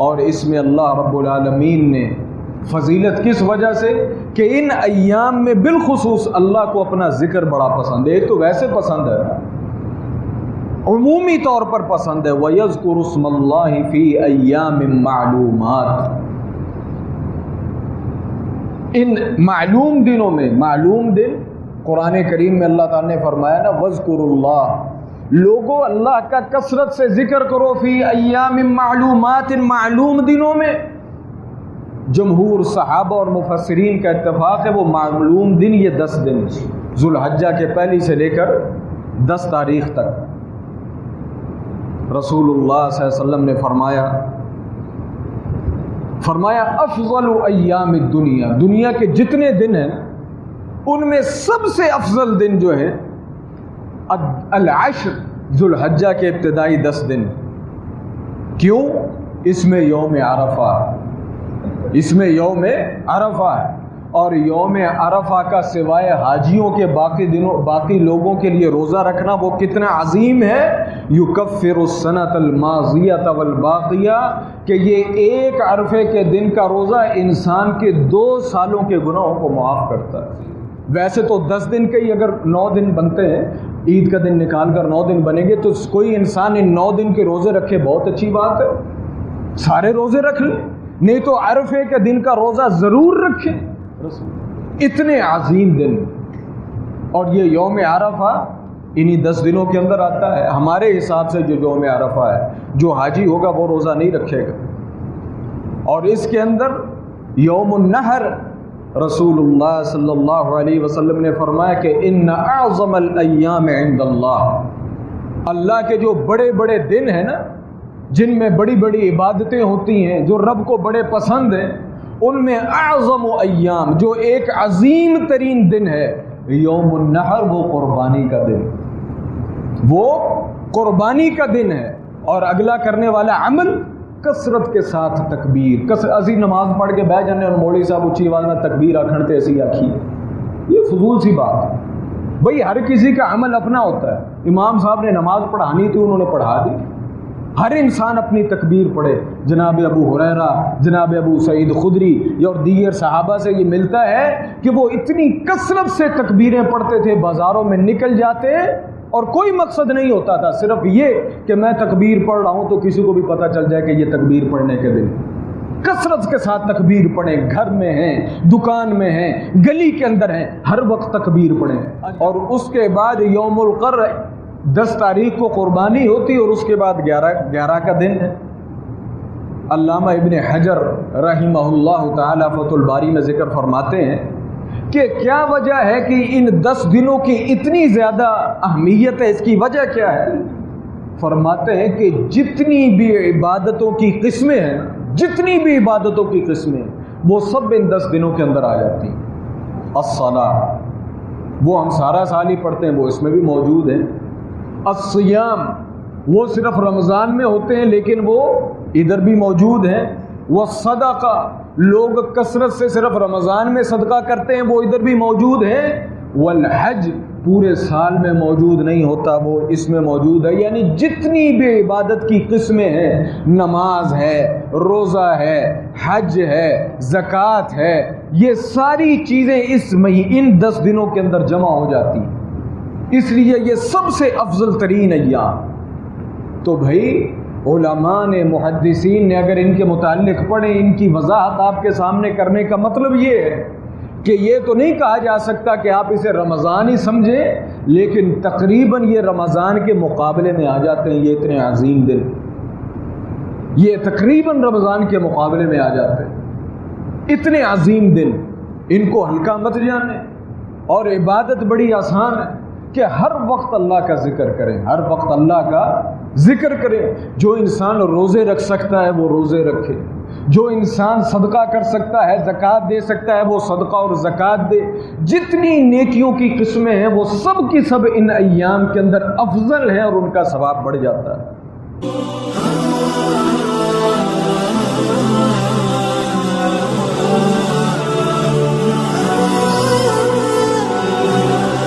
اور اس میں اللہ رب العالمین نے فضیلت کس وجہ سے کہ ان ایام میں بالخصوص اللہ کو اپنا ذکر بڑا پسند ہے. ایک تو ویسے پسند ہے، عمومی طور پر پسند ہے، وَيَذْكُرُ اسْمَ اللَّهِ فِي أَيَّامٍ مَعْلُومَاتٍ. ان معلوم دنوں میں، معلوم دن قرآن کریم میں اللہ تعالیٰ نے فرمایا نا وَاذْكُرُوا اللَّهَ، لوگوں اللہ کا کثرت سے ذکر کرو فی ایام معلومات، معلوم دنوں میں. جمہور صحابہ اور مفسرین کا اتفاق ہے وہ معلوم دن یہ 10 دن ذو الحجہ کے پہلی سے لے کر 10 تاریخ تک. رسول اللہ صلی اللہ علیہ وسلم نے فرمایا افضل ایام الدنیا، دنیا کے جتنے دن ہیں ان میں سب سے افضل دن جو ہے العشر، ذو الحجہ کے ابتدائی 10 دن. کیوں؟ اس میں یوم عرفہ، اس میں یوم عرفہ ہے. اور یوم عرفہ کا سوائے حاجیوں کے باقی لوگوں کے لیے روزہ رکھنا وہ کتنا عظیم ہے. یکفر السنۃ الماضیۃ والباقیہ، کہ یہ ایک عرفے کے دن کا روزہ انسان کے 2 سالوں کے گناہوں کو معاف کرتا ہے. ویسے تو 10 دن کے ہی اگر 9 دن بنتے ہیں، عید کا دن نکال کر 9 دن بنیں گے تو کوئی انسان ان 9 دن کے روزے رکھے، بہت اچھی بات ہے، سارے روزے رکھ لیں، نہیں تو عرفے کے دن کا روزہ ضرور رکھیں. اتنے عظیم دن، اور یہ یوم عرفہ انہی 10 دنوں کے اندر آتا ہے. ہمارے حساب سے جو یوم عرفہ ہے، جو حاجی ہوگا وہ روزہ نہیں رکھے گا. اور اس کے اندر یوم النحر، رسول اللہ صلی اللہ علیہ وسلم نے فرمایا کہ ان اعظم الایام عند اللہ کے جو بڑے بڑے دن ہیں نا، جن میں بڑی بڑی عبادتیں ہوتی ہیں، جو رب کو بڑے پسند ہیں، ان میں اعظم ایام، جو ایک عظیم ترین دن ہے یوم النحر، وہ قربانی کا دن، وہ قربانی کا دن ہے. اور اگلا کرنے والا عمل کثرت کے ساتھ تکبیر. اسی نماز پڑھ کے بیٹھ جانے اور مولوی صاحب اچھی آواز میں تکبیر آکھنتے ایسی آکھی، یہ فضول سی بات ہے. بھئی ہر کسی کا عمل اپنا ہوتا ہے. امام صاحب نے نماز پڑھانی تھی، انہوں نے پڑھا دی. ہر انسان اپنی تکبیر پڑھے. جناب ابو ہریرہ، جناب ابو سعید خدری اور دیگر صحابہ سے یہ ملتا ہے کہ وہ اتنی کثرت سے تکبیریں پڑھتے تھے، بازاروں میں نکل جاتے اور کوئی مقصد نہیں ہوتا تھا، صرف یہ کہ میں تکبیر پڑھ رہا ہوں تو کسی کو بھی پتہ چل جائے کہ یہ تکبیر پڑھنے کے دن. کثرت کے ساتھ تکبیر پڑھیں، گھر میں ہیں، دکان میں ہیں، گلی کے اندر ہیں، ہر وقت تکبیر پڑھیں. اور اس کے بعد یوم القر، 10 تاریخ کو قربانی ہوتی، اور اس کے بعد 11 کا دن ہے. علامہ ابن حجر رحمہ اللہ تعالی فتح الباری میں ذکر فرماتے ہیں کہ کیا وجہ ہے کہ ان 10 دنوں کی اتنی زیادہ اہمیت ہے، اس کی وجہ کیا ہے؟ فرماتے ہیں کہ جتنی بھی عبادتوں کی قسمیں ہیں، جتنی بھی عبادتوں کی قسمیں، وہ سب ان 10 دنوں کے اندر آ جاتی ہیں. الصلاۃ، وہ ہم سارا سال ہی پڑھتے ہیں، وہ اس میں بھی موجود ہیں. الصیام، وہ صرف رمضان میں ہوتے ہیں لیکن وہ ادھر بھی موجود ہیں. والصدقہ، لوگ کثرت سے صرف رمضان میں صدقہ کرتے ہیں، وہ ادھر بھی موجود ہیں. والحج، پورے سال میں موجود نہیں ہوتا، وہ اس میں موجود ہے. یعنی جتنی بھی عبادت کی قسمیں ہیں، نماز ہے، روزہ ہے، حج ہے، زکوٰۃ ہے، یہ ساری چیزیں ان 10 دنوں کے اندر جمع ہو جاتی ہیں. اس لیے یہ سب سے افضل ترین ایام. تو بھائی علماء نے، محدثین نے اگر ان کے متعلق پڑھیں، ان کی وضاحت آپ کے سامنے کرنے کا مطلب یہ ہے کہ یہ تو نہیں کہا جا سکتا کہ آپ اسے رمضان ہی سمجھیں، لیکن تقریباً یہ رمضان کے مقابلے میں آ جاتے ہیں. یہ اتنے عظیم دن، یہ تقریباً رمضان کے مقابلے میں آ جاتے ہیں. اتنے عظیم دن، ان کو ہلکا مت جانے. اور عبادت بڑی آسان ہے کہ ہر وقت اللہ کا ذکر کریں، ہر وقت اللہ کا ذکر کریں. جو انسان روزے رکھ سکتا ہے وہ روزے رکھے، جو انسان صدقہ کر سکتا ہے، زکوٰۃ دے سکتا ہے، وہ صدقہ اور زکوٰۃ دے. جتنی نیکیوں کی قسمیں ہیں وہ سب کی سب ان ایام کے اندر افضل ہیں اور ان کا ثواب بڑھ جاتا ہے.